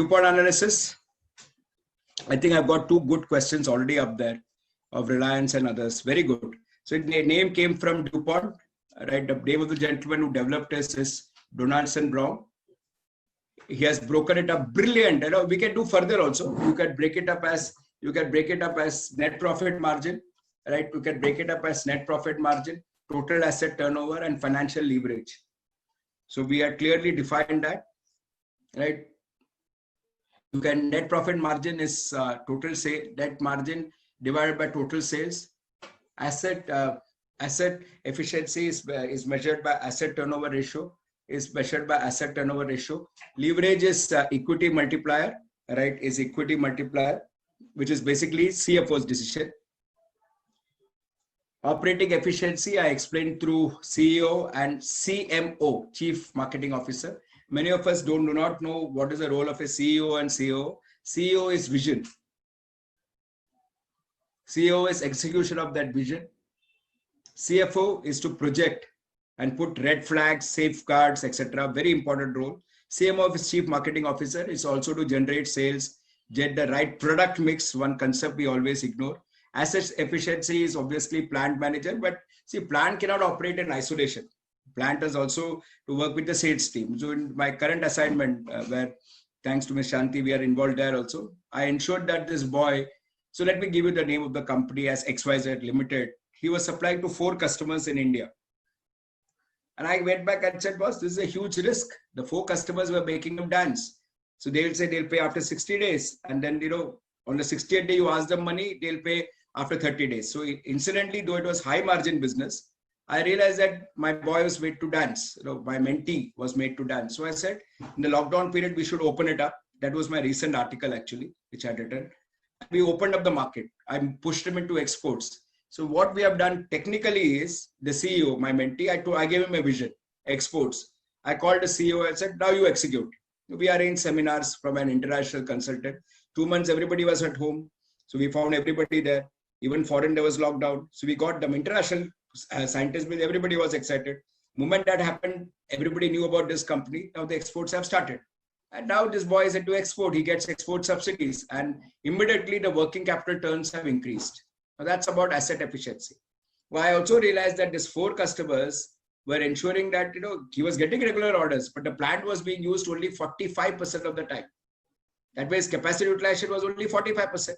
DuPont analysis. I think I've got two good questions already up there of Reliance and others. Very good. So the name came from DuPont, right? The name of the gentleman who developed this is Donaldson Brown. He has broken it up brilliant. You know, we can do further also. You can break it up as net profit margin, right? You can break it up as net profit margin, total asset turnover, and financial leverage. So we are clearly defined that, right? You can net profit margin is total net margin divided by total sales. Asset efficiency is measured by asset turnover ratio. Leverage is equity multiplier, right? Is equity multiplier, which is basically CFO's decision. Operating efficiency, I explained through CEO and CMO, Chief Marketing Officer. Many of us do not know what is the role of a CEO and COO. CEO is vision. CEO is execution of that vision. CFO is to project and put red flags, safeguards, etc. Very important role. CMO is Chief Marketing Officer is also to generate sales, get the right product mix, one concept we always ignore. Asset efficiency is obviously plant manager, but see, plant cannot operate in isolation. Plant is also to work with the sales team. So in my current assignment, where thanks to Ms. Shanti, we are involved there also, I ensured that this boy, so let me give you the name of the company as XYZ Limited. He was supplying to 4 customers in India. And I went back and said, boss, this is a huge risk. The 4 customers were making him dance. So they will say they'll pay after 60 days. And then, you know, on the 60th day, you ask them money, they'll pay after 30 days. So incidentally, though it was high margin business, I realized that my boy was made to dance. You know, my mentee was made to dance. So I said, in the lockdown period, we should open it up. That was my recent article, actually, which I had written. We opened up the market. I pushed him into exports. So what we have done technically is the CEO, my mentee, I gave him a vision, exports. I called the CEO and said, now you execute. We arranged seminars from an international consultant. 2 months, everybody was at home. So we found everybody there. Even foreign, there was lockdown. So we got them international scientists, everybody was excited. Moment that happened, everybody knew about this company. Now the exports have started. And now this boy is into export. He gets export subsidies. And immediately the working capital turns have increased. Now that's about asset efficiency. Well, I also realized that these 4 customers were ensuring that, you know, he was getting regular orders, but the plant was being used only 45% of the time. That way his capacity utilization was only 45%.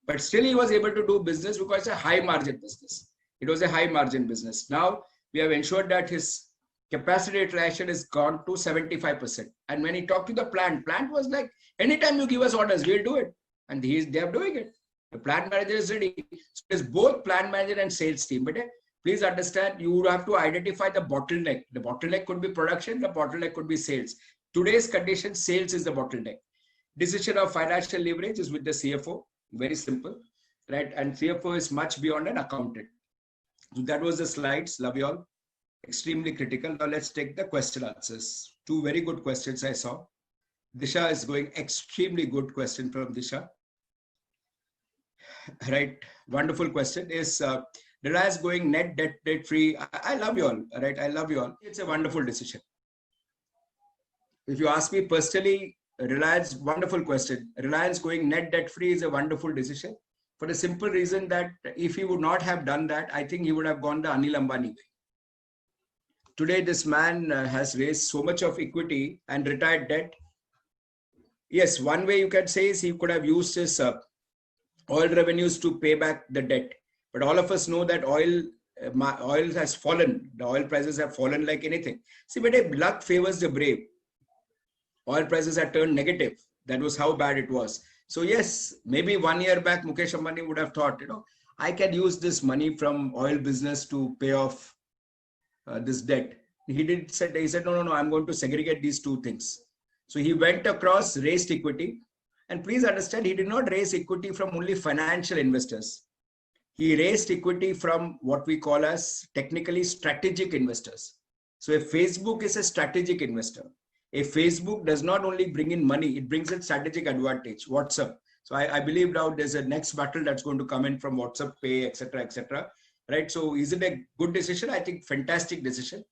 But still he was able to do business because it's a high margin business. It was a high margin business. Now we have ensured that his capacity utilization is gone to 75%. And when he talked to the plant was like, anytime you give us orders, we'll do it. And they are doing it. The plant manager is ready. So it's both plant manager and sales team. But please understand, you have to identify the bottleneck. The bottleneck could be production. The bottleneck could be sales. Today's condition, sales is the bottleneck. Decision of financial leverage is with the CFO. Very simple, right? And CFO is much beyond an accountant. So that was the slides. Love you all. Extremely critical. Now let's take the question answers. 2 very good questions I saw. Disha is going extremely good question from Disha. Right. Wonderful question. Is Reliance going net debt free? I love you all. Right. I love you all. It's a wonderful decision. If you ask me personally, Reliance, wonderful question. Reliance going net debt free is a wonderful decision for the simple reason that if he would not have done that, I think he would have gone the Anil Ambani way. Today, this man has raised so much of equity and retired debt. Yes, one way you can say is he could have used his oil revenues to pay back the debt. But all of us know that oil has fallen. The oil prices have fallen like anything. See, but luck favors the brave. Oil prices had turned negative. That was how bad it was. So yes, maybe 1 year back, Mukesh Ambani would have thought, you know, I can use this money from oil business to pay off this debt. He said, no, I'm going to segregate these 2 things. So he went across, raised equity. And please understand, he did not raise equity from only financial investors. He raised equity from what we call as technically strategic investors. So if Facebook is a strategic investor, if Facebook does not only bring in money, it brings in strategic advantage. WhatsApp. So I believe now there's a next battle that's going to come in from WhatsApp Pay, etc., etc. Right? So is it a good decision? I think fantastic decision.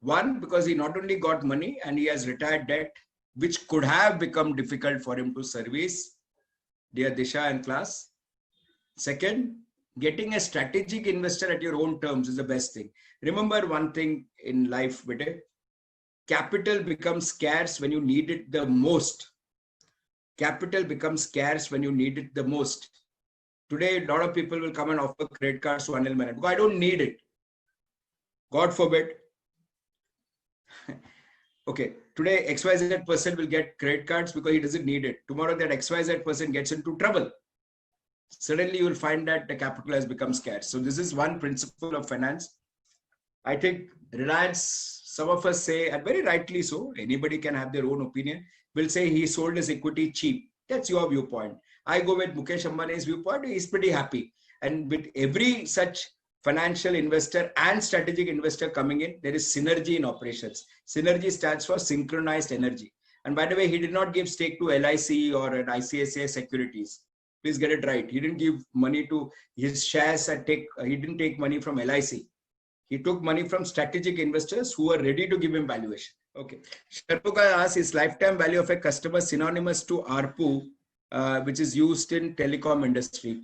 One, because he not only got money and he has retired debt. which could have become difficult for him to service. Dear Disha and class. Second, getting a strategic investor at your own terms is the best thing. Remember one thing in life, bete, capital becomes scarce when you need it the most. Capital becomes scarce when you need it the most. Today, a lot of people will come and offer credit cards to Anil Menon because I don't need it. God forbid. Okay, today XYZ person will get credit cards because he doesn't need it. Tomorrow that XYZ person gets into trouble. Suddenly you will find that the capital has become scarce. So this is one principle of finance. I think Reliance, some of us say, and very rightly so, anybody can have their own opinion, will say he sold his equity cheap. That's your viewpoint. I go with Mukesh Ambani's viewpoint. He's pretty happy. And with every such financial investor and strategic investor coming in, there is synergy in operations. Synergy stands for synchronized energy. And by the way, he did not give stake to LIC or an ICICI Securities. Please get it right. He didn't give money to his shares and he didn't take money from LIC. He took money from strategic investors who were ready to give him valuation. Okay. Sharpuka asks, is lifetime value of a customer synonymous to ARPU, which is used in telecom industry?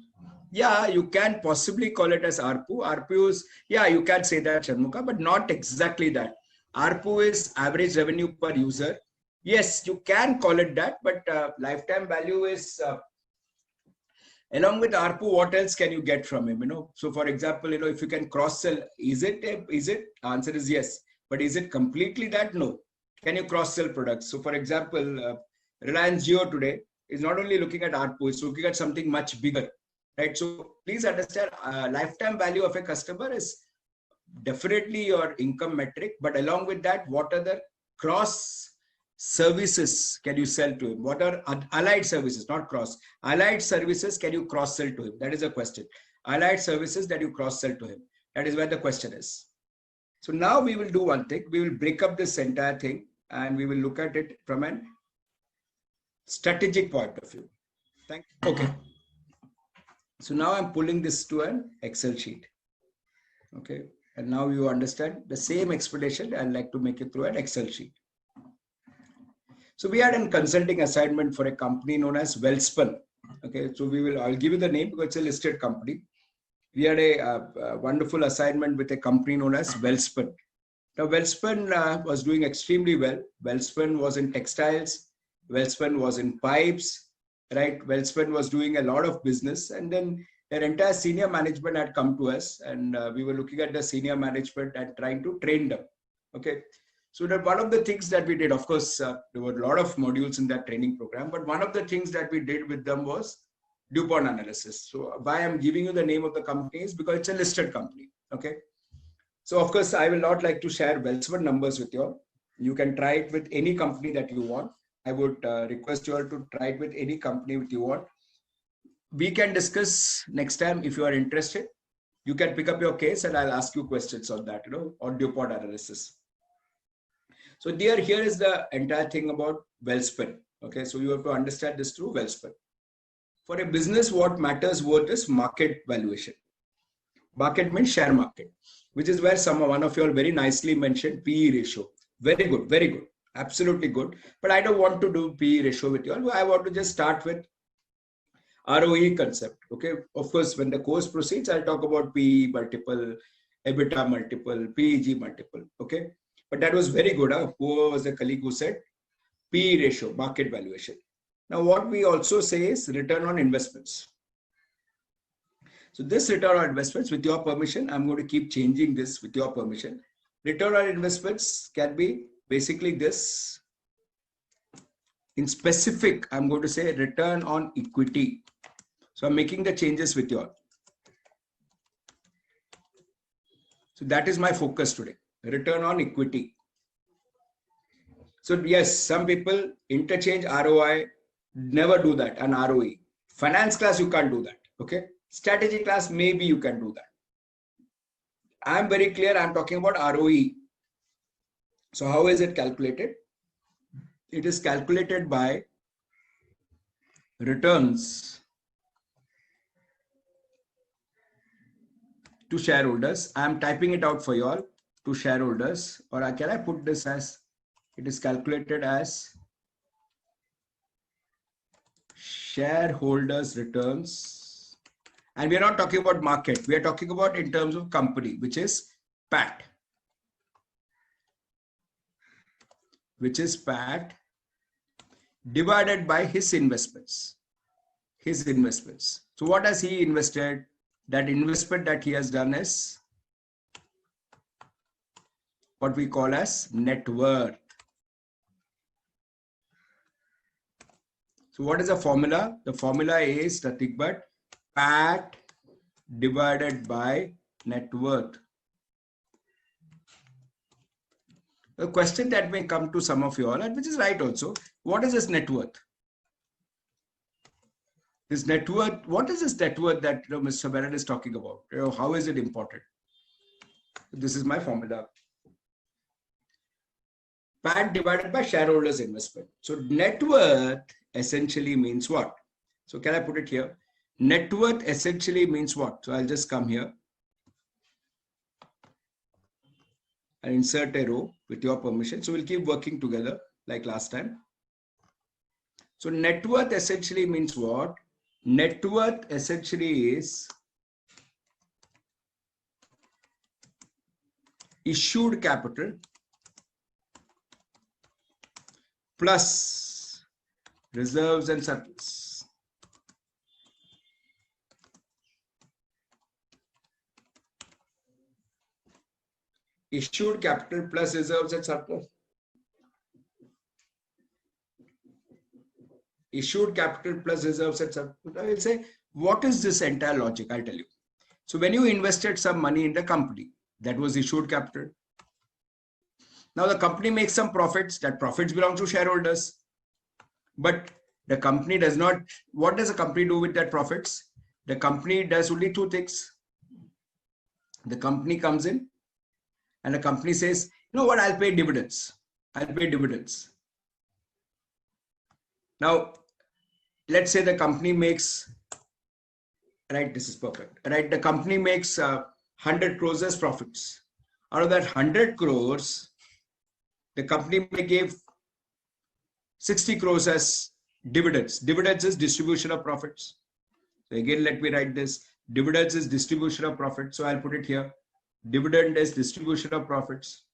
Yeah, you can possibly call it as ARPU. ARPU is, yeah, you can say that, Sharmuka, but not exactly that. ARPU is average revenue per user. Yes, you can call it that, but lifetime value is, along with ARPU, what else can you get from him? So for example, if you can cross sell, is it? Answer is yes. But is it completely that? No. Can you cross sell products? So for example, Reliance Jio today is not only looking at ARPU, it's looking at something much bigger. Right. So please understand, lifetime value of a customer is definitely your income metric. But along with that, what are the cross services can you sell to him? What are allied services, not cross? Allied services can you cross sell to him? That is a question. Allied services that you cross sell to him. That is where the question is. So now we will do one thing. We will break up this entire thing and we will look at it from a strategic point of view. Thank you. Okay. So now I'm pulling this to an Excel sheet. Okay. And now you understand the same explanation. I'd like to make it through an Excel sheet. So we had a consulting assignment for a company known as Welspun. Okay. So I'll give you the name because it's a listed company. We had a wonderful assignment with a company known as Welspun. Now Welspun was doing extremely well. Welspun was in textiles. Welspun was in pipes. Right, Welspun was doing a lot of business, and then their entire senior management had come to us, and we were looking at the senior management and trying to train them. Okay, so that one of the things that we did, of course, there were a lot of modules in that training program, but one of the things that we did with them was DuPont analysis. So why I'm giving you the name of the company is because it's a listed company. Okay, so of course I will not like to share Welspun numbers with you all. You can try it with any company that you want. I would request you all to try it with any company that you want. We can discuss next time if you are interested. You can pick up your case and I'll ask you questions on that, on DuPont analysis. So here is the entire thing about Welspun. Okay, so you have to understand this through Welspun. For a business, what matters most is market valuation. Market means share market, which is where one of you all very nicely mentioned PE ratio. Very good, very good. Absolutely good. But I don't want to do PE ratio with you all. I want to just start with ROE concept. Okay. Of course, when the course proceeds, I'll talk about PE multiple, EBITDA multiple, PEG multiple. Okay. But that was very good. Who was the colleague who said PE ratio, market valuation. Now, what we also say is return on investments. So this return on investments, with your permission, I'm going to keep changing this with your permission. Return on investments can be basically this. In specific, I'm going to say return on equity. So I'm making the changes with you all. So that is my focus today. Return on equity. So yes, some people interchange ROI, never do that, and ROE. Finance class, you can't do that. Okay. Strategy class, maybe you can do that. I'm very clear. I'm talking about ROE. So how is it calculated? It is calculated by returns to shareholders. I'm typing it out for you all, to shareholders, or can I put this as, it is calculated as shareholders returns, and we are not talking about market, we are talking about in terms of company, which is PAT, divided by his investments. So what has he invested? That investment that he has done is what we call as net worth. So what is the formula? The formula is nothing but PAT divided by net worth. A question that may come to some of you all, and which is right also, what is this net worth? This net worth, what is this net worth that Mr. Barrett is talking about? How is it important? This is my formula. PAT divided by shareholders investment. So net worth essentially means what? So can I put it here? Net worth essentially means what? So I'll just come here and insert a row with your permission. So we'll keep working together like last time. So net worth essentially means what? Net worth essentially is issued capital plus reserves and surplus. Issued capital plus reserves and surplus. Issued capital plus reserves and surplus. I will say, what is this entire logic? I'll tell you. So when you invested some money in the company, that was issued capital. Now the company makes some profits. That profits belong to shareholders. But the company does not. What does a company do with that profits? The company does only two things. The company comes in and the company says, you know what, I'll pay dividends. I'll pay dividends. Now, let's say the company makes, right, this is perfect, right? The company makes 100 crores as profits. Out of that 100 crores, the company may give 60 crores as dividends. Dividends is distribution of profits. So again, let me write this. Dividends is distribution of profits. So I'll put it here. Dividend is distribution of profits.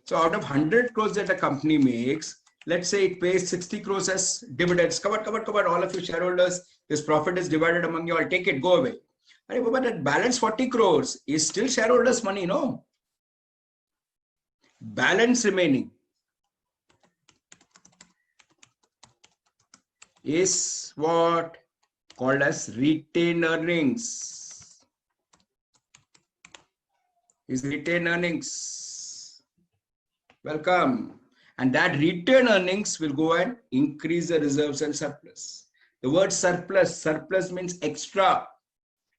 So out of 100 crores that a company makes, let's say it pays 60 crores as dividends. Come on, all of you shareholders, this profit is divided among you all. Take it, go away. But that balance 40 crores is still shareholders' money, no? Balance remaining is what called as retained earnings. Is retained earnings. Welcome. And that retained earnings will go and increase the reserves and surplus. The word surplus means extra.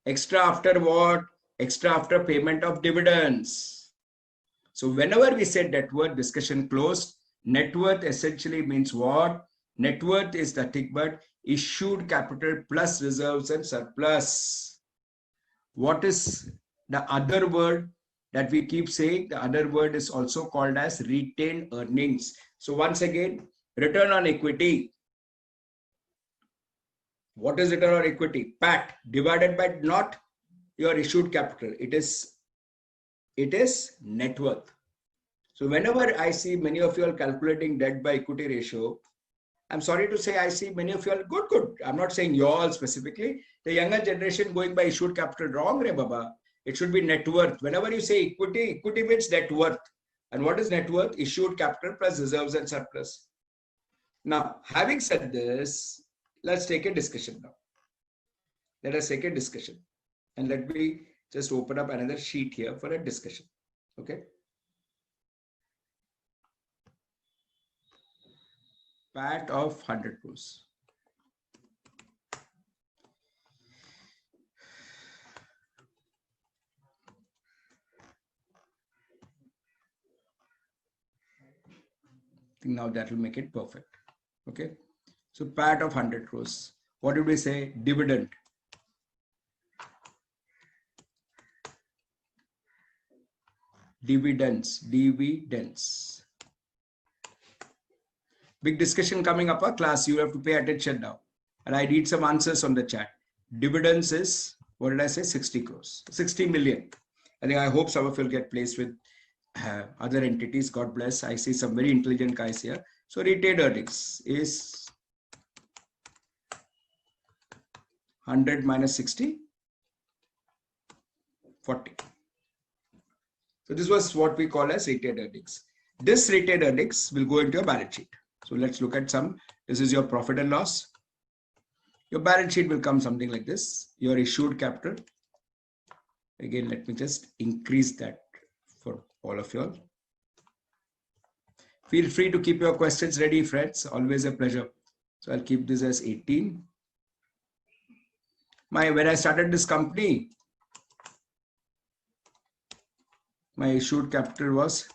Extra after what? Extra after payment of dividends. So whenever we said net worth, discussion closed. Net worth essentially means what? Net worth is nothing but issued capital plus reserves and surplus. What is the other word that we keep saying? The other word is also called as retained earnings. So once again, return on equity. What is return on equity? PAT divided by not your issued capital. It is net worth. So whenever I see many of you are calculating debt by equity ratio, I'm sorry to say I see many of you are good. I'm not saying you all specifically. The younger generation going by issued capital, wrong, Re Baba. It should be net worth. Whenever you say equity, equity means net worth. And what is net worth? Issued capital plus reserves and surplus. Now, having said this, let's take a discussion now. Let us take a discussion. And let me just open up another sheet here for a discussion. Okay. PAT of 100 crores. I think now that will make it perfect. Okay. So PAT of 100 crores. What did we say? Dividend. Dividends. Big discussion coming up, class. You have to pay attention now. And I need some answers on the chat. Dividends is, what did I say? 60 crores, 60 million. I hope some of you will get placed with other entities. God bless. I see some very intelligent guys here. So retained earnings is 100 minus 60, 40. So this was what we call as retained earnings. This retained earnings will go into a balance sheet. So let's look at some. This is your profit and loss. Your balance sheet will come something like this. Your issued capital. Again, let me just increase that for all of you all. Feel free to keep your questions ready, friends. Always a pleasure. So I'll keep this as 18. When I started this company, my issued capital was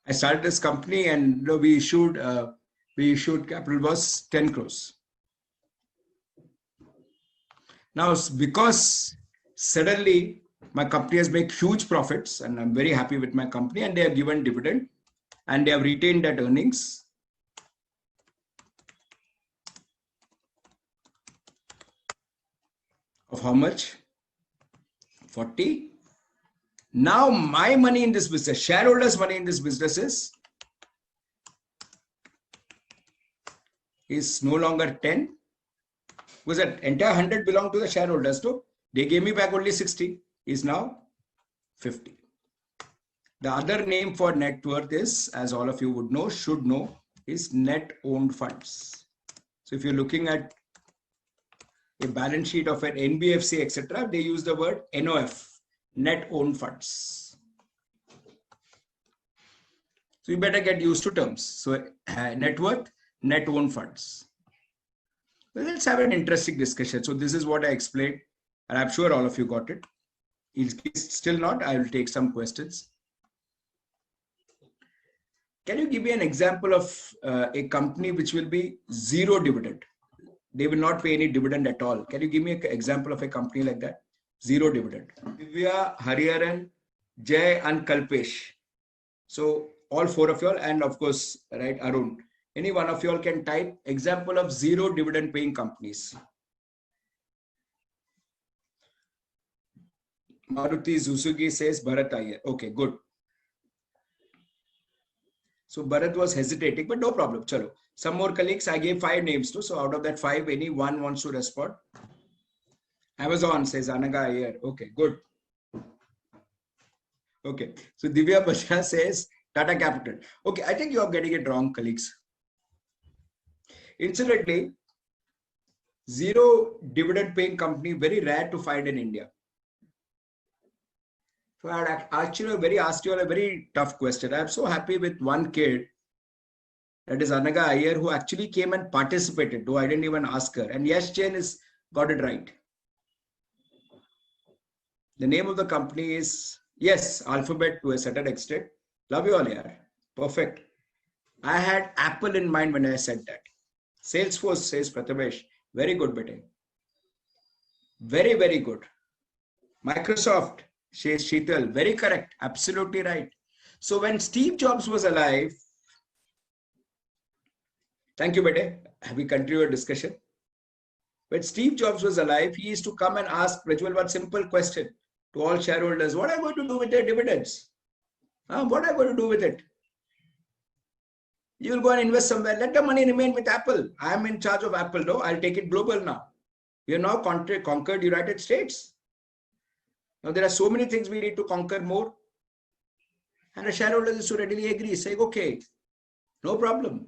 I started this company and we issued capital was 10 crores. Now, because suddenly my company has made huge profits and I'm very happy with my company, and they have given dividend and they have retained that earnings. Of how much? 40. Now my money in this business, shareholders' money in this business is no longer 10. Because that entire 100 belonged to the shareholders too. They gave me back only 60. Is now 50. The other name for net worth is, as all of you would know, should know, is net owned funds. So if you're looking at a balance sheet of an NBFC, etc., they use the word NOF, net owned funds. So you better get used to terms. So net worth, net owned funds. Well, let's have an interesting discussion. So this is what I explained, and I'm sure all of you got it. If still not, I will take some questions. Can you give me an example of a company which will be zero dividend? They will not pay any dividend at all. Can you give me an example of a company like that? Zero dividend. Divya, Hariharan, Jay, and Kalpesh. So all four of you all, and of course, right, Arun. Any one of you all can type example of zero dividend paying companies. Maruti Suzuki says Bharat Iyer. Okay, good. So Bharat was hesitating, but no problem. Chalo. Some more colleagues, I gave 5 names too. So out of that 5, any one wants to respond. Amazon says Anaga Iyer. Okay, good. Okay. So Divya Bajra says Tata Capital. Okay, I think you are getting it wrong, colleagues. Incidentally, zero dividend paying company, very rare to find in India. So I had actually asked you all a very tough question. I'm so happy with one kid, that is Anaga Iyer, who actually came and participated, though I didn't even ask her. And Yash Jain got it right. The name of the company is, yes, Alphabet to a certain extent. Love you all here. Perfect. I had Apple in mind when I said that. Salesforce says Prathamesh. Very good, bete. Very, very good. Microsoft says Sheetal. Very correct. Absolutely right. So when Steve Jobs was alive, thank you, bete. We continue our discussion. When Steve Jobs was alive, he used to come and ask Prajwal one simple question to all shareholders. What are you going to do with their dividends? What are you going to do with it? You will go and invest somewhere. Let the money remain with Apple. I am in charge of Apple. No, I'll take it global now. We have now conquered United States. Now there are so many things we need to conquer more. And the shareholders is to readily agree, saying, okay, no problem.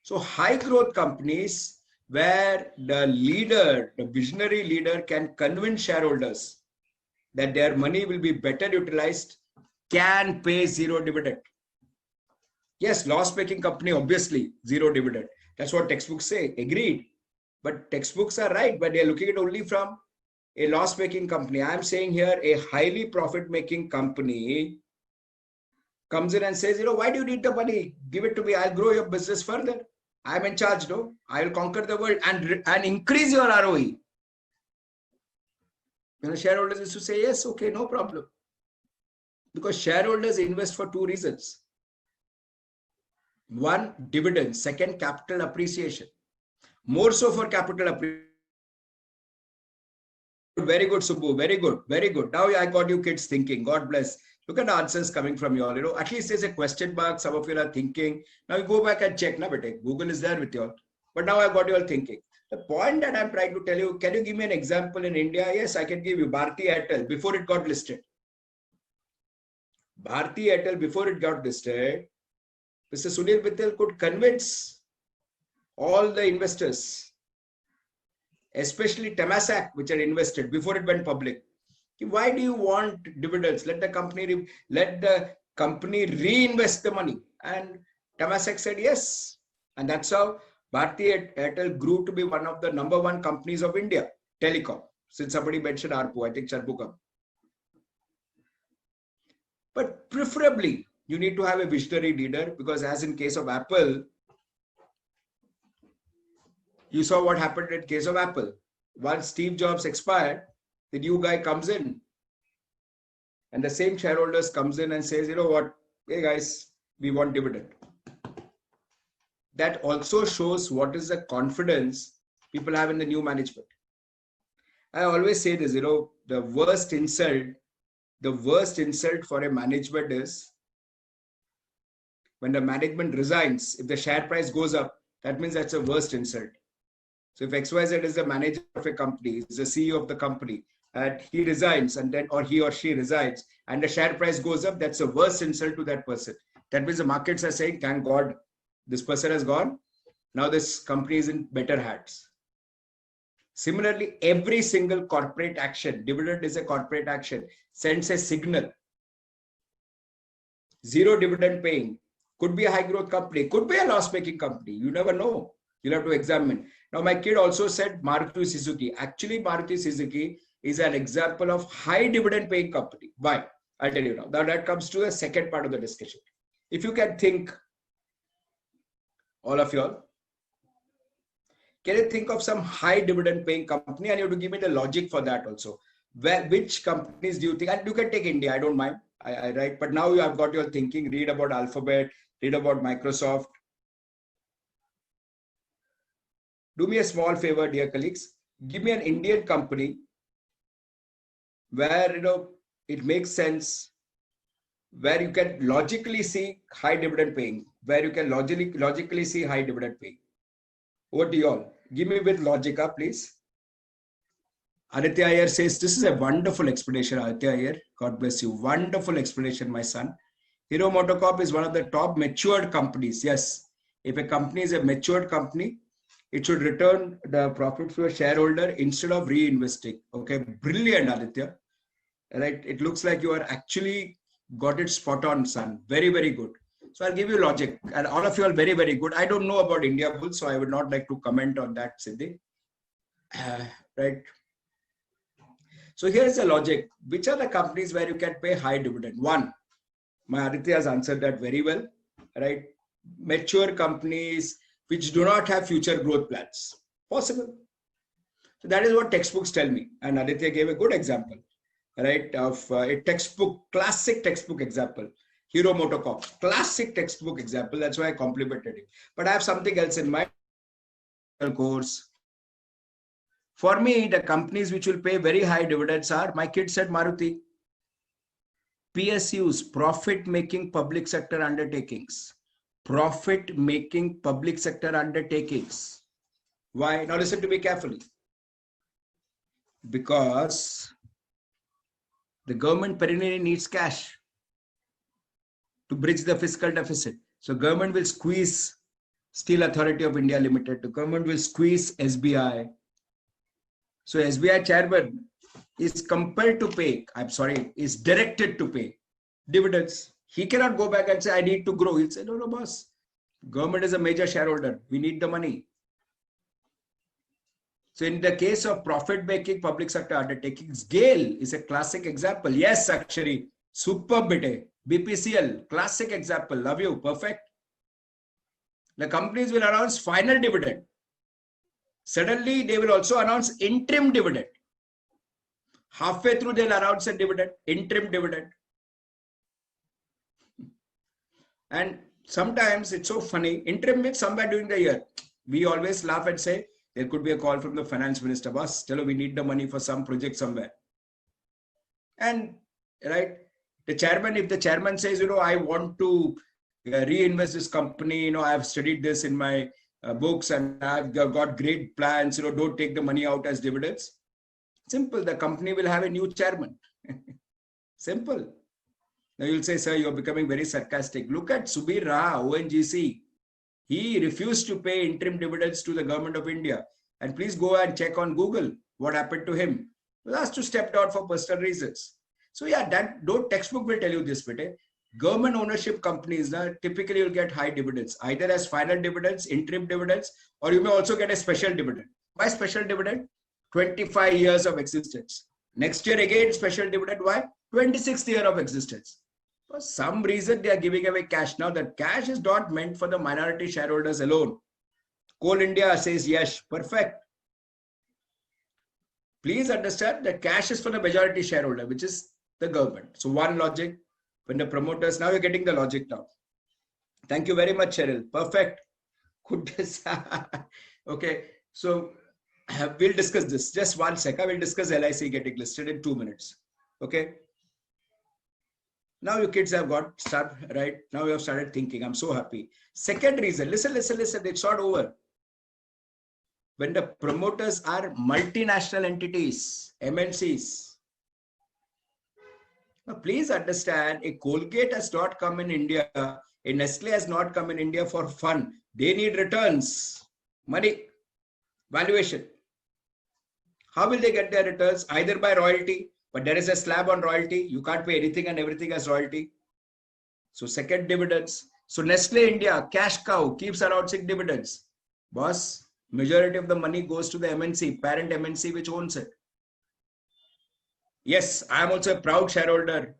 So high growth companies where the leader, the visionary leader can convince shareholders that their money will be better utilized, can pay zero dividend. Yes, loss-making company, obviously, zero dividend. That's what textbooks say. Agreed. But textbooks are right, but they're looking at only from a loss-making company. I'm saying here a highly profit-making company comes in and says, why do you need the money? Give it to me. I'll grow your business further. I'm in charge, no? I will conquer the world and increase your ROE. Shareholders used to say, yes, okay, no problem. Because shareholders invest for two reasons. One, dividends. Second, capital appreciation. More so for capital appreciation. Very good, Subbu. Very good. Very good. Now I got you kids thinking. God bless. Look at the answers coming from you all. At least there's a question mark. Some of you are thinking. Now you go back and check. Now, Google is there with you all. But now I got you all thinking. The point that I'm trying to tell you, can you give me an example in India? Yes, I can give you. Bharti Airtel, before it got listed. Bharti Airtel, before it got listed, Mr. Sunil Mittal could convince all the investors, especially Temasek, which had invested before it went public. Why do you want dividends? Let the company reinvest the money. And Temasek said yes. And that's how Bharti Airtel grew to be one of the #1 companies of India, telecom. Since somebody mentioned ARPU, I think Charbukam. But preferably, you need to have a visionary leader, because as in case of Apple, you saw what happened in case of Apple. Once Steve Jobs expired, the new guy comes in, and the same shareholders comes in and says, you know what, hey guys, we want dividend. That also shows what is the confidence people have in the new management. I always say this, the worst insult for a management is when the management resigns. If the share price goes up, that means that's the worst insult. So if XYZ is the manager of a company, is the CEO of the company, and he resigns, and then, or he or she resigns, and the share price goes up, that's the worst insult to that person. That means the markets are saying, thank God, this person has gone. Now this company is in better hands. Similarly, every single corporate action, dividend is a corporate action, sends a signal. Zero dividend paying could be a high growth company, could be a loss making company. You never know. You'll have to examine. Now, my kid also said Maruti Suzuki. Actually, Maruti Suzuki is an example of high dividend paying company. Why? I'll tell you now. Now that comes to the second part of the discussion. If you can think, all of you all, can you think of some high dividend paying company? And you have to give me the logic for that also. Which companies do you think? And you can take India, I don't mind. I write, but now you have got your thinking. Read about Alphabet, read about Microsoft. Do me a small favor, dear colleagues. Give me an Indian company where it makes sense, where you can logically see high dividend paying, where you can logically see high dividend paying. Over to you all. Give me with logic, please. Aditya Iyer says, this is a wonderful explanation, Aditya Iyer. God bless you. Wonderful explanation, my son. Hero MotoCorp is one of the top matured companies. Yes, if a company is a matured company, it should return the profit to a shareholder instead of reinvesting. Okay, brilliant, Aditya. Right? It looks like you are actually got it spot on, son. Very, very good. So I'll give you logic. And all of you are very, very good. I don't know about Indiabulls, so I would not like to comment on that, Siddhi. Right? So here's the logic. Which are the companies where you can pay high dividend? One, my Aditya has answered that very well. Right? Mature companies which do not have future growth plans. Possible. So that is what textbooks tell me. And Aditya gave a good example, right, of a textbook, classic textbook example. Hero MotoCorp, classic textbook example. That's why I complimented it. But I have something else in my course. For me, the companies which will pay very high dividends are, my kid said Maruti, PSUs, profit-making public sector undertakings. Profit-making public sector undertakings. Why? Now listen to me carefully. Because the government perennially needs cash to bridge the fiscal deficit. So government will squeeze Steel Authority of India Limited. The government will squeeze SBI. So SBI chairman is compelled to pay, is directed to pay dividends. He cannot go back and say, I need to grow. He'll say, no, boss. Government is a major shareholder. We need the money. So in the case of profit-making public sector undertakings, GAIL is a classic example. Yes, actually, superb bit. BPCL, classic example. Love you. Perfect. The companies will announce final dividend. Suddenly, they will also announce interim dividend. Halfway through, they'll announce a dividend, interim dividend. And sometimes it's so funny, interim means somewhere during the year. We always laugh and say, there could be a call from the finance minister, boss, tell her we need the money for some project somewhere. And right, the chairman, if the chairman says, I want to reinvest this company, I've studied this in my books and I've got great plans, don't take the money out as dividends. Simple, the company will have a new chairman. Simple. Now you'll say, sir, you're becoming very sarcastic. Look at Subir Raha, ONGC. He refused to pay interim dividends to the government of India. And please go and check on Google what happened to him. He was asked to step down for personal reasons. So yeah, that textbook will tell you this, bit. Government ownership companies typically will get high dividends, either as final dividends, interim dividends, or you may also get a special dividend. Why special dividend? 25 years of existence. Next year again, special dividend. Why? 26th year of existence. For some reason, they are giving away cash. Now, that cash is not meant for the minority shareholders alone. Coal India says, yes, perfect. Please understand that cash is for the majority shareholder, which is the government. So one logic, when the promoters, now you're getting the logic now. Thank you very much, Cheryl. Perfect. Goodness. Okay. So we'll discuss this. Just 1 second. We'll discuss LIC getting listed in 2 minutes. Okay. Now you kids have got started, right? Now you have started thinking. I'm so happy. Second reason, listen. It's not over. When the promoters are multinational entities, MNCs. Now please understand, a Colgate has not come in India. A Nestle has not come in India for fun. They need returns, money, valuation. How will they get their returns? Either by royalty, but there is a slab on royalty. You can't pay anything and everything as royalty. So second, dividends. So Nestle India, cash cow, keeps announcing dividends. Boss, majority of the money goes to the MNC, parent MNC, which owns it. Yes, I am also a proud shareholder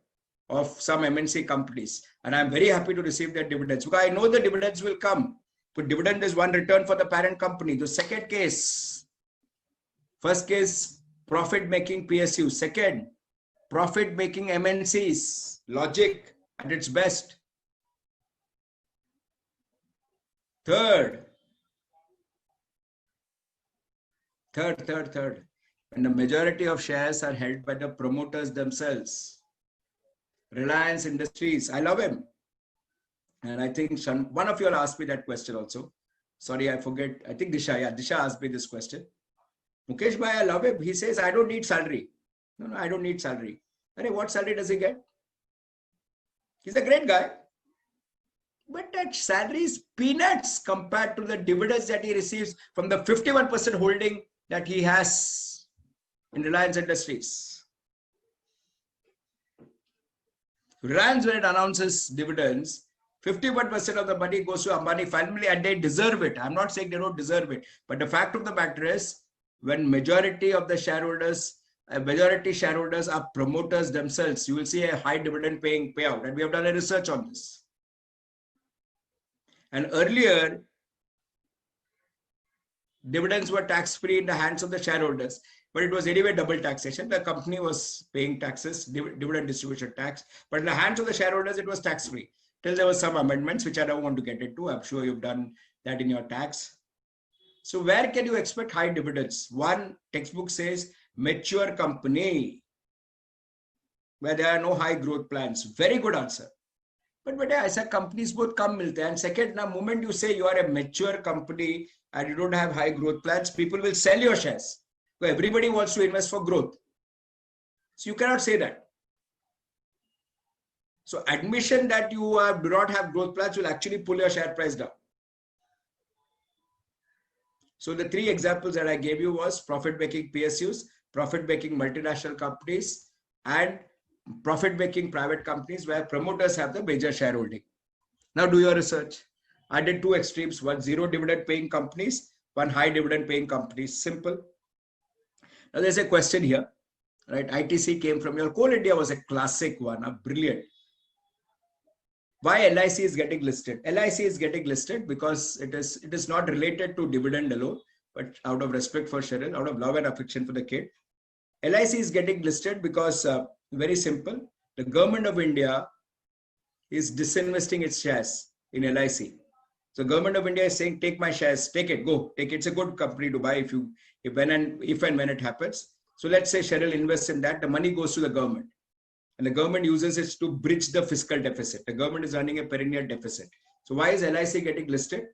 of some MNC companies, and I'm very happy to receive their dividends because I know the dividends will come. But dividend is one return for the parent company. The second case, first case, profit-making PSU. Second, profit-making MNCs. Logic at its best. Third. And the majority of shares are held by the promoters themselves. Reliance Industries. I love him. And I think one of you all asked me that question also. Sorry, I forget. I think Disha. Yeah, Disha asked me this question. Mukesh Bhai, I love him. He says, I don't need salary. No, I don't need salary. What salary does he get? He's a great guy. But that salary is peanuts compared to the dividends that he receives from the 51% holding that he has in Reliance Industries. Reliance, when it announces dividends, 51% of the money goes to Ambani family and they deserve it. I'm not saying they don't deserve it. But the fact of the matter is, when majority of the shareholders, are promoters themselves, you will see a high dividend paying payout. And we have done a research on this. And earlier, dividends were tax-free in the hands of the shareholders, but it was anyway double taxation. The company was paying taxes, dividend distribution tax, but in the hands of the shareholders, it was tax-free. Till there were some amendments, which I don't want to get into. I'm sure you've done that in your tax. So where can you expect high dividends? One textbook says mature company where there are no high growth plans. Very good answer. But ऐसा companies both come milte hain. And second, the moment you say you are a mature company and you don't have high growth plans, people will sell your shares. So everybody wants to invest for growth. So you cannot say that. So admission that you do not have growth plans will actually pull your share price down. So the three examples that I gave you was profit-making PSUs, profit-making multinational companies, and profit-making private companies where promoters have the major shareholding. Now do your research. I did two extremes, one zero dividend paying companies, one high dividend paying companies. Simple. Now there's a question here, right? ITC came from your Coal India was a classic one, a brilliant. Why LIC is getting listed? LIC is getting listed because it is not related to dividend alone, but out of respect for Cheryl, out of love and affection for the kid. LIC is getting listed because very simple. The government of India is disinvesting its shares in LIC. So government of India is saying, take my shares, take it, go, take it. It's a good company to buy if and when it happens. So let's say Cheryl invests in that, the money goes to the government. And the government uses it to bridge the fiscal deficit. The government is running a perennial deficit. So why is LIC getting listed?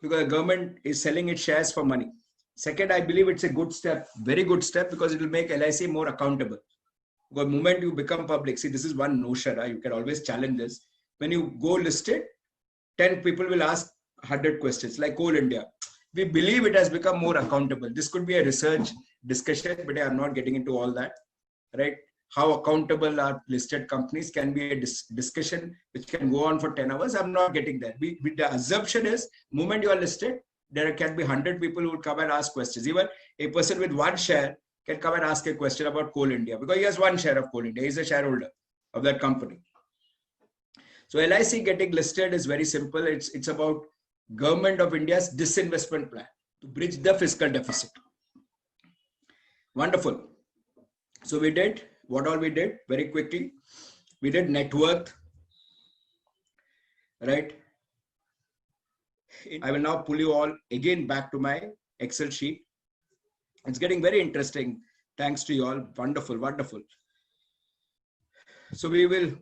Because the government is selling its shares for money. Second, I believe it's a good step, very good step, because it will make LIC more accountable. Because the moment you become public, see, this is one notion, you can always challenge this. When you go listed, 10 people will ask 100 questions, like Coal India. We believe it has become more accountable. This could be a research discussion, but I'm not getting into all that, right? How accountable are listed companies can be a discussion which can go on for 10 hours. I'm not getting there. The assumption is, moment you are listed, there can be 100 people who would come and ask questions. Even a person with one share can come and ask a question about Coal India because he has one share of Coal India. He's a shareholder of that company. So LIC getting listed is very simple. It's about Government of India's disinvestment plan to bridge the fiscal deficit. Wonderful. So we did what all we did very quickly. We did net worth, right? I will now pull you all again back to my Excel sheet. It's getting very interesting. Thanks to you all. Wonderful, wonderful. So we will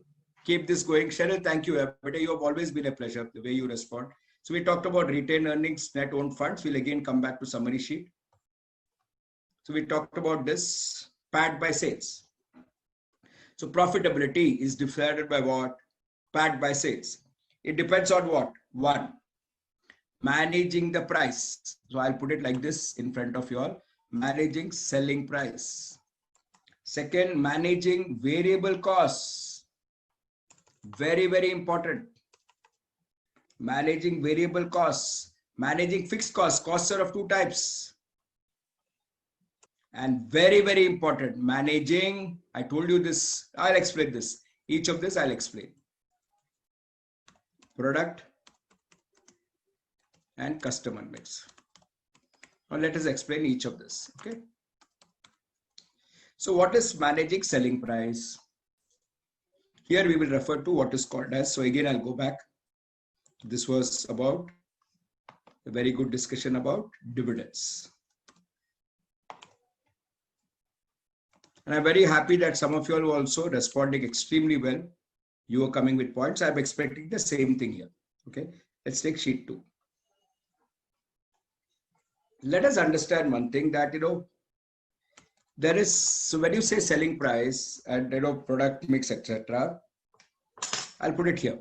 keep this going. Cheryl, thank you. You have always been a pleasure, the way you respond. So we talked about retained earnings, net owned funds. We'll again come back to summary sheet. So we talked about this, PAT by sales. So profitability is decided by what? PAT by sales. It depends on what? One, managing the price. So I'll put it like this in front of you all. Managing selling price. Second, managing variable costs. Very, very important. Managing variable costs. Managing fixed costs. Costs are of two types. And very, very important, managing, I told you this, I'll explain this. Each of this I'll explain. Product and customer mix. Now let us explain each of this, okay? So what is managing selling price? Here we will refer to what is called as, so again I'll go back. This was about a very good discussion about dividends. And I'm very happy that some of you are also responding extremely well. You are coming with points. I'm expecting the same thing here. Okay, let's take sheet 2. Let us understand one thing that, there is, so when you say selling price and, product mix, etc., I'll put it here.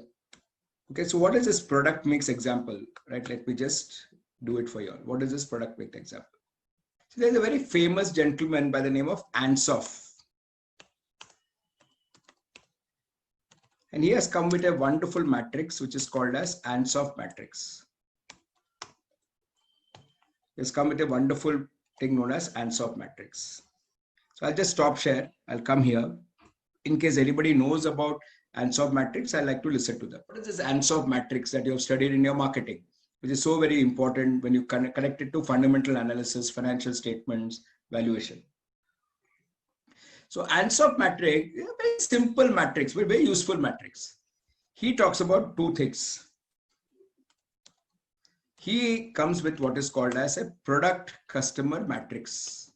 Okay, so what is this product mix example, right? Let me just do it for you all. What is this product mix example? So there's a very famous gentleman by the name of Ansoff. And he has come with a wonderful matrix, which is called as Ansoff matrix. He has come with a wonderful thing known as Ansoff matrix. So I'll just stop share. I'll come here. In case anybody knows about Ansoff matrix, I'd like to listen to them. What is this Ansoff matrix that you have studied in your marketing, which is so very important when you connect it to fundamental analysis, financial statements, valuation? So Ansoff matrix is a very simple matrix, but very useful matrix. He talks about two things. He comes with what is called as a product customer matrix.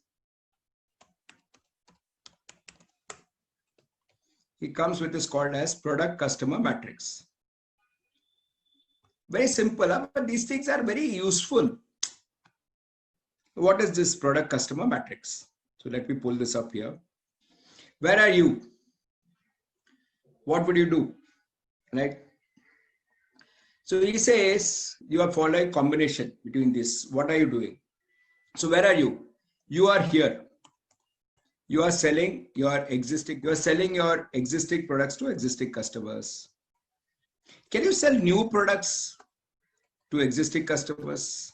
He comes with this called as product customer matrix. Very simple, but these things are very useful. What is this product customer matrix? So let me pull this up here. Where are you? What would you do? Right? So he says you are following combination between this. What are you doing? So where are you? You are here. You are selling your existing products to existing customers. Can you sell new products to existing customers?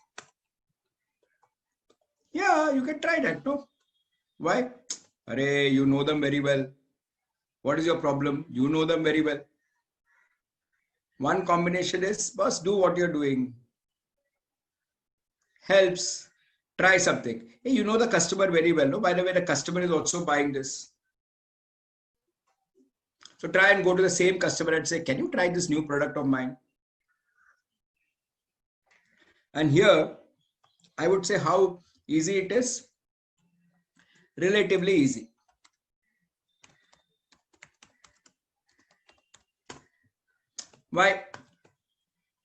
Yeah, you can try that, no? Why? Arey, you know them very well. What is your problem? You know them very well. One combination is, boss, do what you're doing. Helps. Try something. Hey, you know the customer very well. No, by the way, the customer is also buying this. So try and go to the same customer and say, can you try this new product of mine? And here, I would say how easy it is. Relatively easy. Why?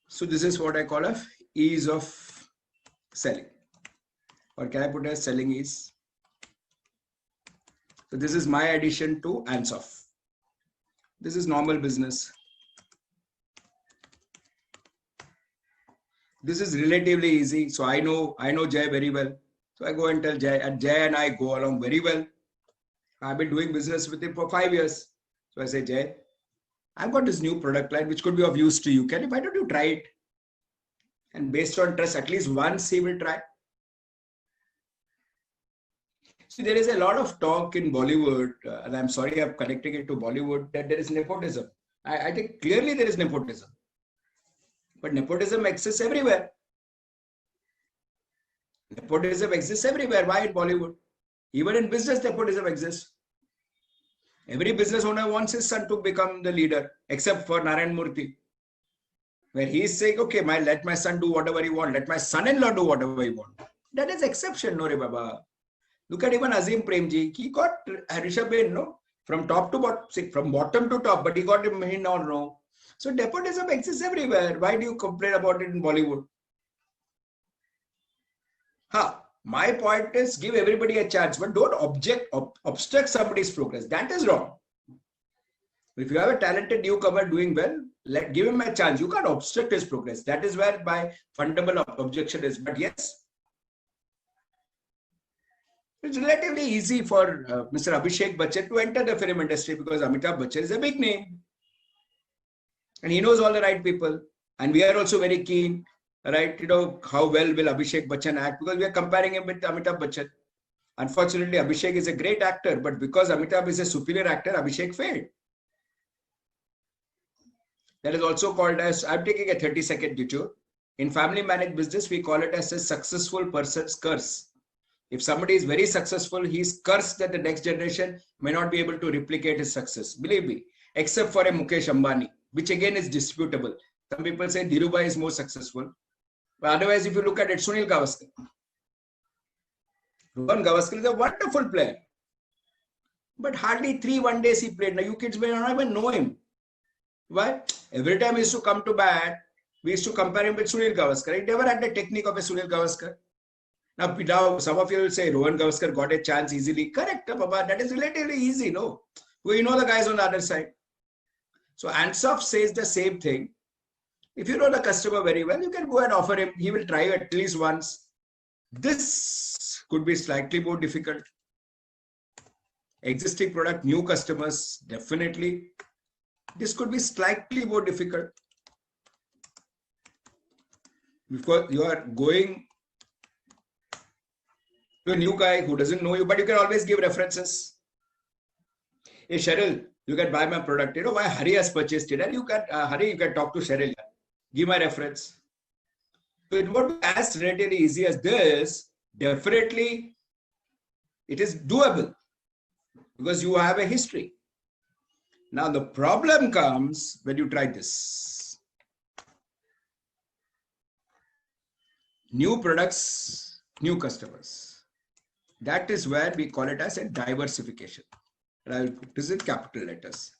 So this is what I call a ease of selling. Or can I put as selling ease? So this is my addition to Ansoff. This is normal business. This is relatively easy. So I know Jay very well. So I go and tell Jay, and Jay and I go along very well. I've been doing business with him for 5 years. So I say, Jay, I've got this new product line which could be of use to you. Why don't you try it? And based on trust, at least once he will try. See, there is a lot of talk in Bollywood, and I'm sorry I'm connecting it to Bollywood, that there is nepotism. I think clearly there is nepotism. But nepotism exists everywhere. Nepotism exists everywhere. Why in Bollywood? Even in business, nepotism exists. Every business owner wants his son to become the leader, except for Narayan Murthy, where he is saying, okay, let my son do whatever he wants. Let my son-in-law do whatever he wants. That is exception, no re baba. Look at even Azim Premji. He got Rishabh, no? From top to bottom, from bottom to top, but he got him in or no. So nepotism exists everywhere. Why do you complain about it in Bollywood? My point is give everybody a chance, but don't obstruct somebody's progress. That is wrong. If you have a talented newcomer doing well, give him a chance. You can't obstruct his progress. That is where my fundamental objection is. But yes, it's relatively easy for Mr. Abhishek Bachchan to enter the film industry because Amitabh Bachchan is a big name. And he knows all the right people. And we are also very keen, right? How well will Abhishek Bachchan act? Because we are comparing him with Amitabh Bachchan. Unfortunately, Abhishek is a great actor, but because Amitabh is a superior actor, Abhishek failed. That is also called as, I'm taking a 30-second detour. In family managed business, we call it as a successful person's curse. If somebody is very successful, he is cursed that the next generation may not be able to replicate his success. Believe me, except for a Mukesh Ambani, which again is disputable. Some people say Dhirubhai is more successful. But otherwise, if you look at it, Sunil Gavaskar. Rohan Gavaskar is a wonderful player. But hardly 3 one-days he played. Now you kids may not even know him. Why? Every time he used to come to bat, we used to compare him with Sunil Gavaskar. He never had the technique of a Sunil Gavaskar. Now some of you will say Rohan Gavaskar got a chance easily. Correct, Baba. That is relatively easy, no? Well, you know the guys on the other side. So Ansoff says the same thing. If you know the customer very well, you can go and offer him. He will try at least once. This could be slightly more difficult. Existing product, new customers, definitely. This could be slightly more difficult. Because you are going to a new guy who doesn't know you, but you can always give references. Hey, Cheryl, you can buy my product. You know why Hari has purchased it, and you can Hari, you can talk to Cheryl. Give my reference. So it won't be as relatively easy as this. Definitely, it is doable because you have a history. Now the problem comes when you try this. New products, new customers. That is where we call it as a diversification. And I will put this in capital letters.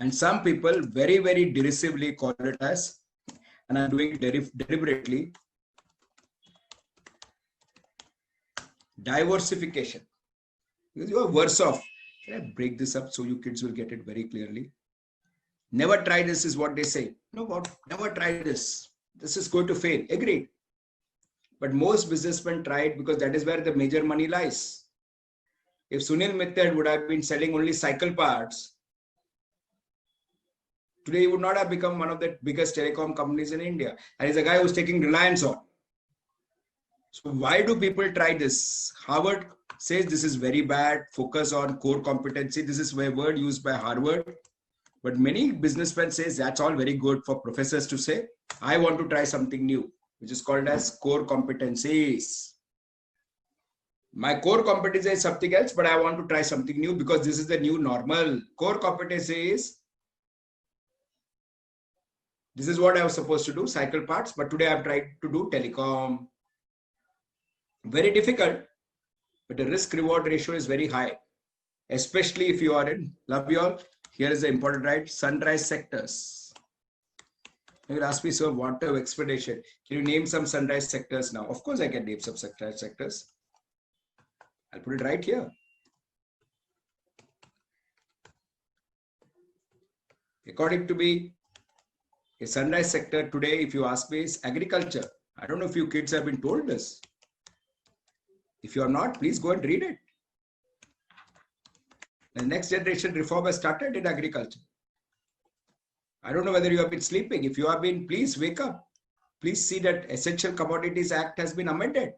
And some people very, very derisively call it as, and I'm doing it deliberately, diversification. Because you are worse off. Can I break this up so you kids will get it very clearly? Never try this is what they say. No, what? Never try this. This is going to fail. Agreed. But most businessmen try it because that is where the major money lies. If Sunil Mittal would have been selling only cycle parts, today he would not have become one of the biggest telecom companies in India. And he's a guy who's taking Reliance on. So why do people try this? Harvard says this is very bad. Focus on core competency. This is a word used by Harvard. But many businessmen say that's all very good for professors to say. I want to try something new. which is called as core competencies. My core competency is something else, but I want to try something new because this is the new normal. Core competency is, this is what I was supposed to do, cycle parts, but today I've tried to do telecom. Very difficult, but the risk reward ratio is very high, especially if you are in, love you all, here is the important right, sunrise sectors. You will ask me, sir, what type of explanation? Can you name some sunrise sectors now? Of course I can name some sunrise sectors. I'll put it right here. According to me, a sunrise sector today, if you ask me, is agriculture. I don't know if you kids have been told this. If you are not, please go and read it. The next generation reform has started in agriculture. I don't know whether you have been sleeping. If you have been, please wake up. Please see that Essential Commodities Act has been amended.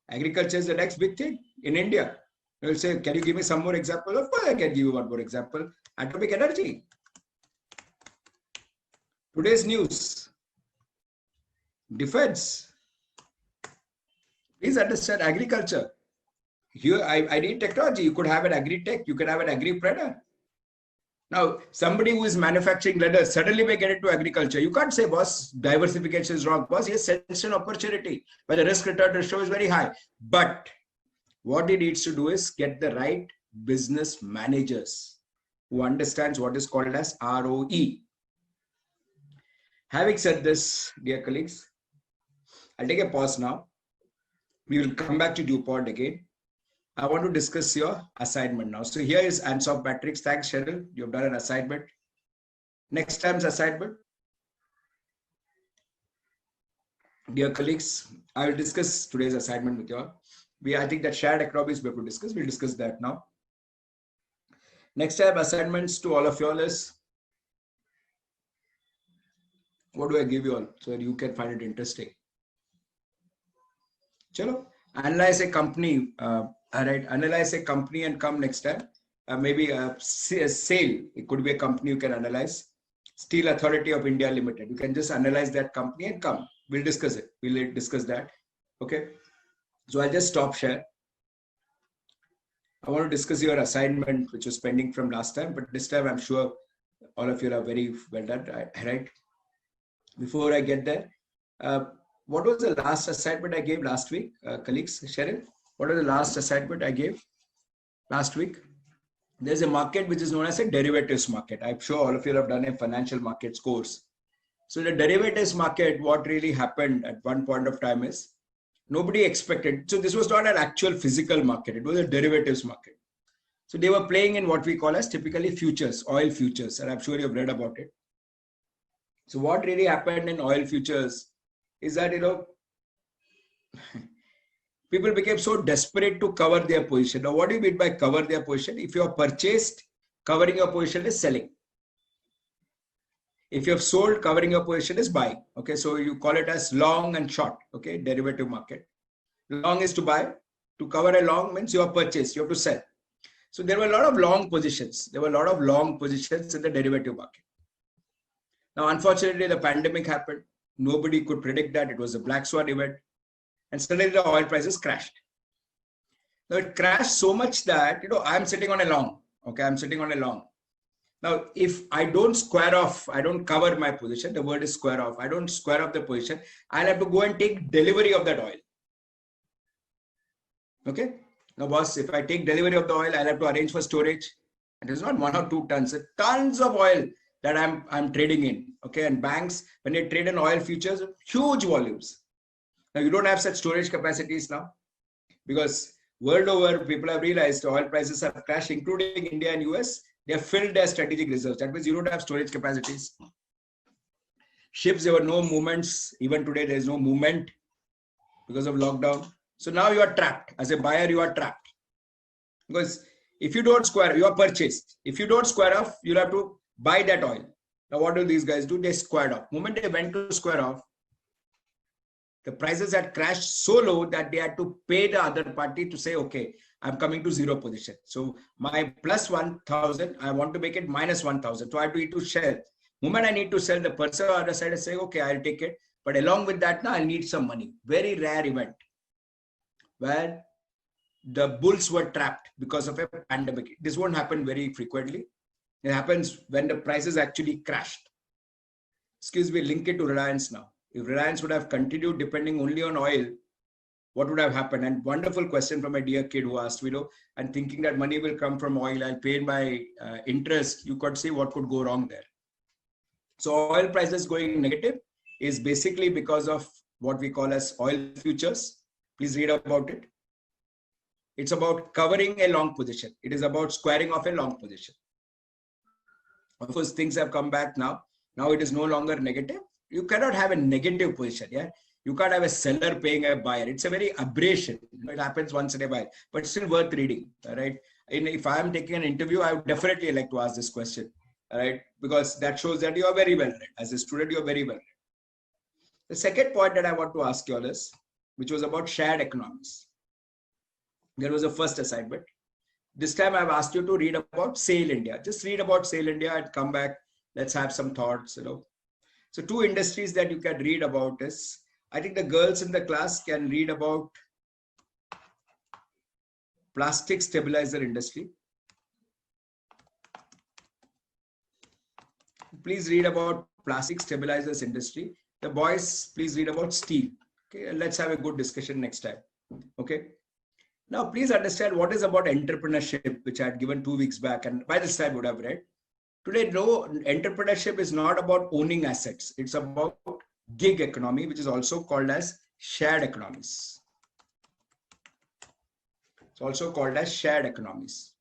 Agriculture is the next big thing in India. You will say, can you give me some more example? Of course, I can give you one more example. Atomic energy. Today's news. Defense. Please understand agriculture. Here, I need technology. You could have an agri-tech. You could have an agri-preneur. Now, somebody who is manufacturing leather suddenly may get into agriculture. You can't say, boss, diversification is wrong. Boss, yes, sense an opportunity, but the risk return ratio is very high. But what he needs to do is get the right business managers who understands what is called as ROE. Having said this, dear colleagues, I'll take a pause now. We will come back to DuPont again. I want to discuss your assignment now. So here is Ansoff Matrix. Thanks, Cheryl. You've done an assignment. Next time's assignment. Dear colleagues, I will discuss today's assignment with you all. I think that shared economies we have to discuss. We'll discuss that now. Next time assignments to all of you all is, what do I give you all so that you can find it interesting? Chalo, analyze a company. All right, analyze a company and come next time. Maybe a sale. It could be a company you can analyze. Steel Authority of India Limited. You can just analyze that company and come. We'll discuss it. We'll discuss that. Okay. So I'll just stop share. I want to discuss your assignment, which was pending from last time, but this time I'm sure all of you are very well done. Right. Before I get there, what was the last assignment I gave last week, colleagues? Cheryl? What was the last assignment I gave last week? There's a market which is known as a derivatives market. I'm sure all of you have done a financial markets course. So the derivatives market, what really happened at one point of time is nobody expected. So this was not an actual physical market. It was a derivatives market. So they were playing in what we call as typically futures, oil futures. And I'm sure you've read about it. So what really happened in oil futures is that, people became so desperate to cover their position. Now, what do you mean by cover their position? If you have purchased, covering your position is selling. If you have sold, covering your position is buying. Okay, so you call it as long and short. Okay, derivative market. Long is to buy. To cover a long means you have purchased, you have to sell. So there were a lot of long positions. There were a lot of long positions in the derivative market. Now, unfortunately, the pandemic happened. Nobody could predict that. It was a black swan event. And suddenly the oil prices crashed. Now it crashed so much that, I'm sitting on a long. Okay, I'm sitting on a long. Now, if I don't square off, I don't cover my position. The word is square off. I don't square off the position. I'll have to go and take delivery of that oil. Okay. Now, boss, if I take delivery of the oil, I'll have to arrange for storage. It is not 1 or 2 tons. It's tons of oil that I'm trading in. Okay. And banks, when they trade in oil futures, huge volumes. Now, you don't have such storage capacities now because world over, people have realized oil prices have crashed, including India and US. They have filled their strategic reserves. That means you don't have storage capacities. Ships, there were no movements. Even today, there is no movement because of lockdown. So now you are trapped. As a buyer, you are trapped. Because if you don't square, you are purchased. If you don't square off, you'll have to buy that oil. Now, what do these guys do? They squared off. The moment they went to square off, the prices had crashed so low that they had to pay the other party to say, okay, I'm coming to zero position. So my plus 1,000, I want to make it minus 1,000. So I need to sell. The moment I need to sell, the person on the other side is saying, okay, I'll take it. But along with that, now I need some money. Very rare event where the bulls were trapped because of a pandemic. This won't happen very frequently. It happens when the prices actually crashed. Excuse me, link it to Reliance now. If Reliance would have continued depending only on oil, what would have happened? And wonderful question from a dear kid who asked, and thinking that money will come from oil, I'll pay my interest. You could see what could go wrong there. So oil prices going negative is basically because of what we call as oil futures. Please read about it. It's about covering a long position. It is about squaring off a long position. Of course, things have come back now. Now it is no longer negative. You cannot have a negative position. Yeah, you can't have a seller paying a buyer. It's a very aberration. It happens once in a while, but still worth reading. All right. And if I am taking an interview, I would definitely like to ask this question. All right, because that shows that you are very well read. As a student, you are very well read. The second point that I want to ask you all is, which was about shared economies. There was a first assignment. This time I've asked you to read about SAIL India. Just read about SAIL India and come back. Let's have some thoughts, So two industries that you can read about is, I think the girls in the class can read about plastic stabilizer industry. Please read about plastic stabilizers industry. The boys, please read about steel. Okay, let's have a good discussion next time. Okay. Now, please understand what is about entrepreneurship, which I had given 2 weeks back, and by this time would have read. Today, no, entrepreneurship is not about owning assets. It's about gig economy, which is also called as shared economies. It's also called as shared economies.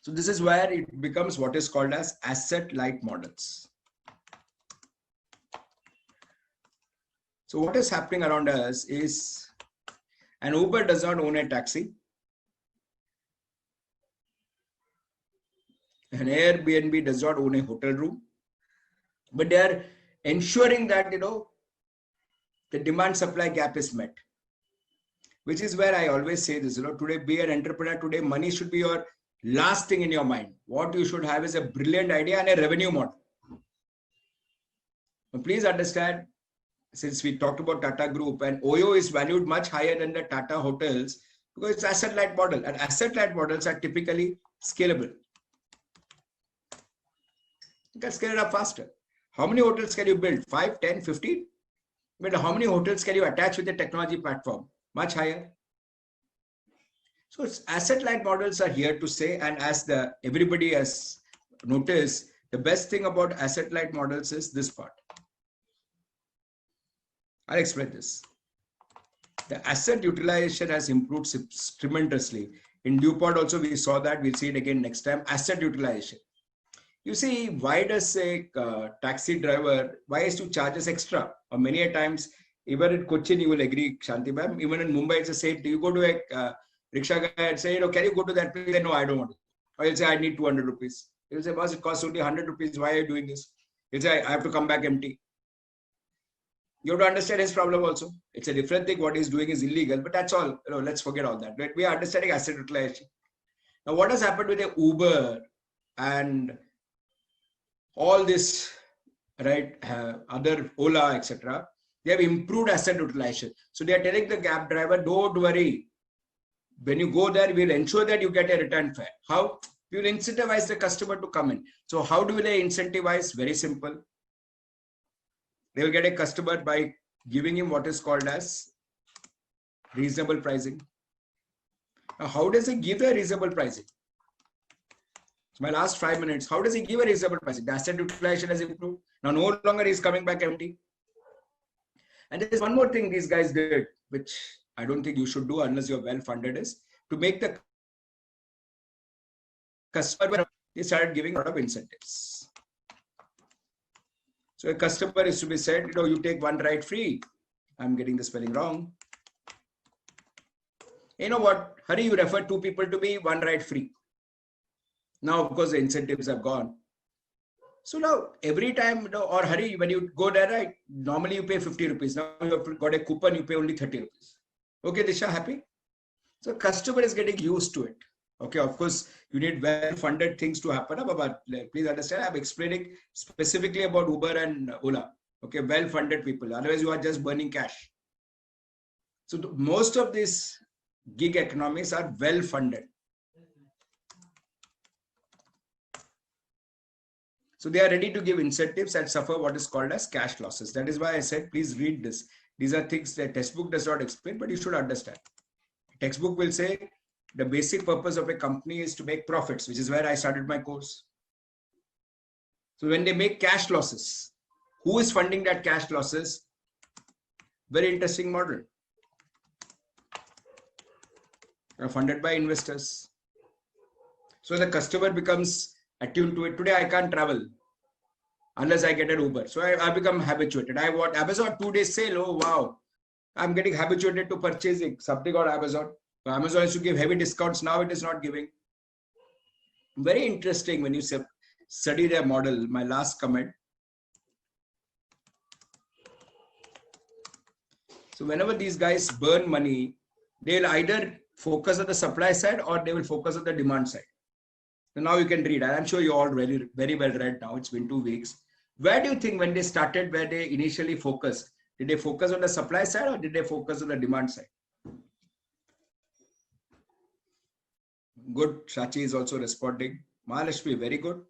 So this is where it becomes what is called as asset-light models. So what is happening around us is, an Uber does not own a taxi. An Airbnb does not own a hotel room, but they are ensuring that, the demand supply gap is met, which is where I always say this, today be an entrepreneur. Today, money should be your last thing in your mind. What you should have is a brilliant idea and a revenue model. Now, please understand, since we talked about Tata Group, and OYO is valued much higher than the Tata hotels because it's asset-light model, and asset-light models are typically scalable. You can scale it up faster. How many hotels can you build? 5, 10, 15? But how many hotels can you attach with a technology platform? Much higher. So asset-light models are here to stay, and as everybody has noticed, the best thing about asset-light models is this part. I'll explain this. The asset utilization has improved tremendously. In DuPont also we saw that. We'll see it again next time. Asset utilization. You see, why does a taxi driver, why is to charge us extra? Or many a times, even in Cochin, you will agree, Shanti ma'am, even in Mumbai, it's the same. You go to a rickshaw guy and say, can you go to that place? No, I don't want to. Or he'll say, I need 200 rupees. He'll say, boss, it costs only 100 rupees. Why are you doing this? He'll say, I have to come back empty. You have to understand his problem also. It's a different thing. What he's doing is illegal, but that's all. Let's forget all that. Right? We are understanding asset utilization. Now, what has happened with the Uber and all this, right? Other Ola, etc. They have improved asset utilization. So they are telling the cab driver, don't worry. When you go there, we'll ensure that you get a return fare. How? We will incentivize the customer to come in. So how do they incentivize? Very simple. They will get a customer by giving him what is called as reasonable pricing. Now, how does he give a reasonable pricing? So my last 5 minutes, how does he give a reasonable pricing? The asset utilization has improved. Now, no longer he's coming back empty. And there's one more thing these guys did, which I don't think you should do unless you're well funded, is to make the customer, they started giving a lot of incentives. So a customer is to be said, you take one ride free. I'm getting the spelling wrong. You know what? Hari, you refer 2 people to me, 1 ride free. Now, of course, the incentives have gone. So now every time, or Hari, when you go there, right, normally you pay 50 rupees. Now you have got a coupon, you pay only 30 rupees. Okay, Disha, happy? So customer is getting used to it. Okay, of course, you need well-funded things to happen. But please understand, I'm explaining specifically about Uber and Ola. Okay, well-funded people. Otherwise, you are just burning cash. So most of these gig economies are well-funded. So they are ready to give incentives and suffer what is called as cash losses. That is why I said, please read this. These are things that textbook does not explain, but you should understand. Textbook will say the basic purpose of a company is to make profits, which is where I started my course. So when they make cash losses, who is funding that cash losses? Very interesting model. They are funded by investors. So the customer becomes attuned to it. Today I can't travel unless I get an Uber. So I become habituated. I want Amazon 2 days sale. Oh wow. I'm getting habituated to purchasing something on Amazon. So Amazon used to give heavy discounts. Now it is not giving. Very interesting when you study their model. My last comment. So whenever these guys burn money, they'll either focus on the supply side or they will focus on the demand side. So now you can read. I'm sure you all very, very well read now. It's been 2 weeks. Where do you think when they started, where they initially focused, did they focus on the supply side or did they focus on the demand side? Good. Shachi is also responding. Mahalashmi, very good.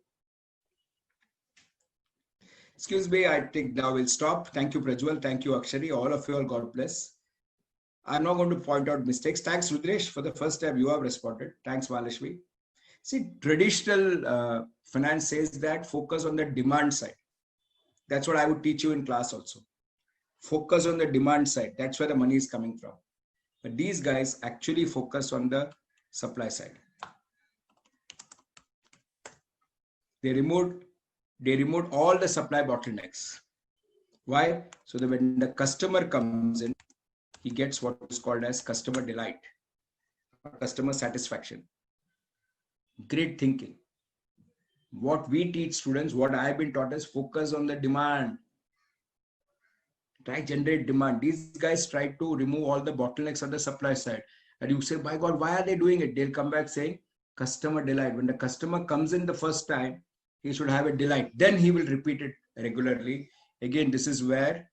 Excuse me, I think now we'll stop. Thank you, Prajwal. Thank you, Akshari. All of you all, God bless. I'm not going to point out mistakes. Thanks, Rudresh. For the first time, you have responded. Thanks, Mahalashmi. See, traditional finance says that focus on the demand side. That's what I would teach you in class also. Focus on the demand side. That's where the money is coming from. But these guys actually focus on the supply side. They removed all the supply bottlenecks. Why? So that when the customer comes in, he gets what is called as customer delight, customer satisfaction. Great thinking. What we teach students, what I've been taught is focus on the demand. Try generate demand. These guys try to remove all the bottlenecks on the supply side. And you say, my God, why are they doing it? They'll come back saying customer delight. When the customer comes in the first time, he should have a delight. Then he will repeat it regularly. Again, this is where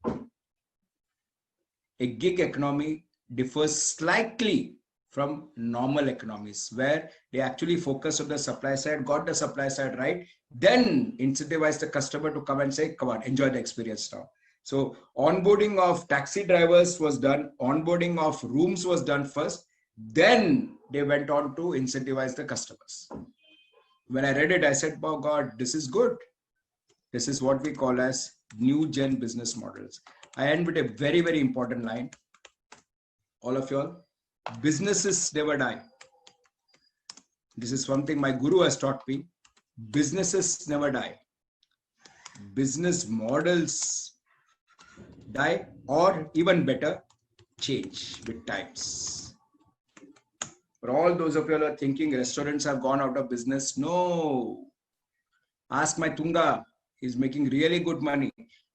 a gig economy differs slightly from normal economies, where they actually focus on the supply side, got the supply side right, then incentivize the customer to come and say, come on, enjoy the experience now. So onboarding of taxi drivers was done, onboarding of rooms was done first, then they went on to incentivize the customers. When I read it, I said, oh God, this is good. This is what we call as new gen business models. I end with a very, very important line. All of you all, businesses never die. This is something my guru has taught me. Businesses never die. Business models die, or even better, change with times. For all those of you who are thinking restaurants have gone out of business, no. Ask my Tunga. He's making really good money.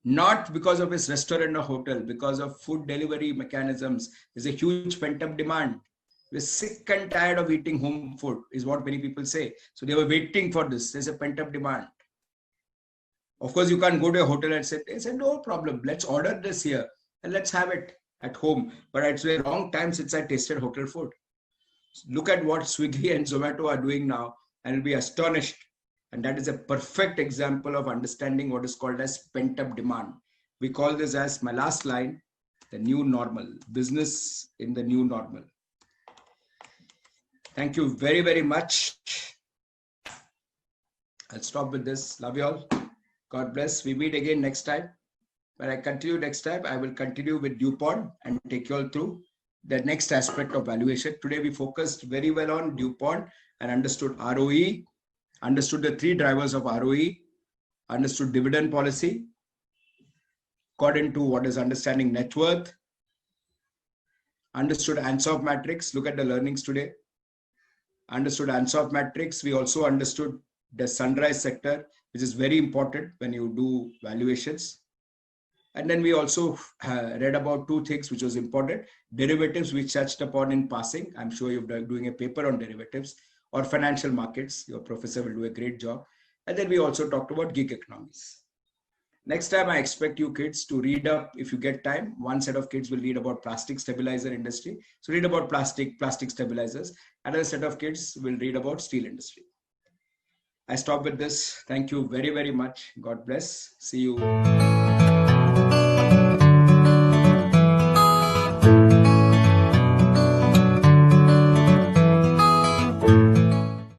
Not because of his restaurant or hotel, because of food delivery mechanisms. There's a huge pent-up demand. We're sick and tired of eating home food, is what many people say. So they were waiting for this. There's a pent-up demand. Of course, you can't go to a hotel and say, they said, no problem. Let's order this here and let's have it at home. But it's a long time since I tasted hotel food. Look at what Swiggy and Zomato are doing now and you'll be astonished. And that is a perfect example of understanding what is called as pent-up demand. We call this as, my last line, the new normal, business in the new normal. Thank you very, very much. I'll stop with this. Love you all. God bless. We meet again next time. When I continue next time, I will continue with DuPont and take you all through the next aspect of valuation. Today, we focused very well on DuPont and understood ROE, understood the 3 drivers of ROE, understood dividend policy, got into what is understanding net worth, understood Ansoff matrix. Look at the learnings today. Understood Ansoff matrix. We also understood the sunrise sector, which is very important when you do valuations. And then we also read about 2 things which was important. Derivatives, which touched upon in passing. I'm sure you're doing a paper on derivatives, or financial markets. Your professor will do a great job. And then we also talked about gig economies. Next time, I expect you kids to read up, if you get time. One set of kids will read about plastic stabilizer industry. So read about plastic stabilizers. Another set of kids will read about steel industry. I stop with this. Thank you very, very much. God bless. See you.